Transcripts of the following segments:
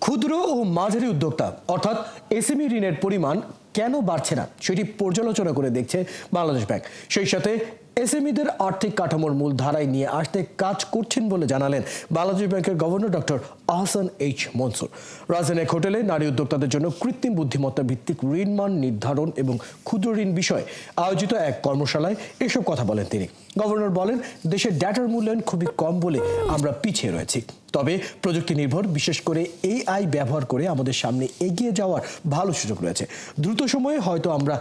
ক্ষুদ্র ও মাঝারি উদ্যোক্তা অর্থাৎ এসএমই ঋণের পরিমাণ কেন বাড়ছে না সেটি পর্যালোচনা করে দেখছে বাংলাদেশ ব্যাংক। সেই সাথে এসএমইদের আর্থিক কাঠামোর মূল ধারায় নিয়ে আসতে কাজ করছেন বলে জানালেন বাংলাদেশ ব্যাংকের governor doctor Ahsan H Mansur. রাজধানী এক হোটেলে নারী উদ্যোক্তাদের জন্য কৃত্রিম বুদ্ধিমত্তা ভিত্তিক ঋণ মান নির্ধারণ এবং ক্ষুদ্র ঋণ বিষয়ে আয়োজিত এক কর্মশালায় এসব কথা বলেন তিনি। গভর্নর বলেন, দেশের ডেটার মূল্যায়ন খুবই কম বলে আমরা পিছিয়ে রয়েছি, তবে প্রযুক্তি নির্ভর বিশেষ করে এআই ব্যবহার করে আমাদের সামনে এগিয়ে যাওয়ার ভালো সুযোগ রয়েছে। দ্রুত সময়ে হয়তো আমরা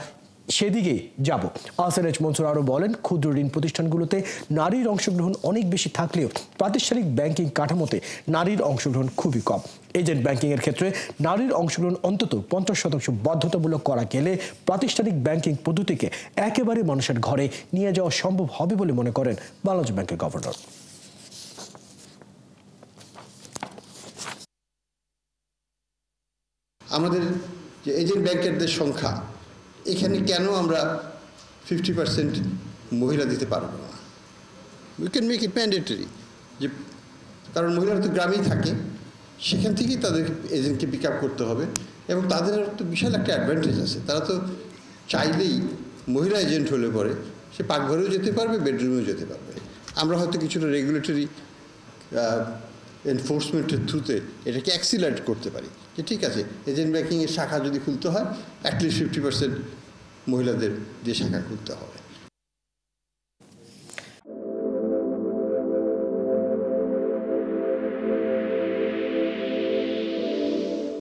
সেদিকেই যাব। আহসান এইচ মনসুর আরও বলেন, ক্ষুদ্র ঋণ প্রতিষ্ঠানগুলোতে নারীর অংশগ্রহণ অনেক বেশি থাকলেও প্রাতিষ্ঠানিক ব্যাংকিং কাঠামোতে নারীর অংশগ্রহণ খুবই কম। এজেন্ট ব্যাংকিংয়ের ক্ষেত্রে নারীর অংশগ্রহণ অন্তত 50% বাধ্যতামূলক করা গেলে প্রাতিষ্ঠানিক ব্যাংকিং পদ্ধতিকে একেবারে মানুষের ঘরে নিয়ে যাওয়া সম্ভব হবে বলে মনে করেন বাংলাদেশ ব্যাংকের গভর্নর। আমাদের যে এজেন্ট ব্যাংকারদের সংখ্যা, এখানে কেন আমরা 50% মহিলা দিতে পারবো না? We can make it mandatory, যে কারণ মহিলারা তো গ্রামেই থাকে, সেখান থেকেই তাদের এজেন্টকে পিক আপ করতে হবে। এবং তাদের তো বিশাল একটা অ্যাডভান্টেজ আছে, তারা তো চাইলেই মহিলা এজেন্ট হলে পরে সে পাকঘরেও যেতে পারবে, বেডরুমেও যেতে পারবে। আমরা হয়তো কিছুটা রেগুলেটরি এনফোর্সমেন্টের থ্রুতে এটাকে অ্যাক্সিলারেট করতে পারি, যে ঠিক আছে এজেন্ট ব্যাংকিংয়ের শাখা যদি খুলতে হয় অ্যাটলিস্ট 50% মহিলাদের যে শাখা খুলতে হবে।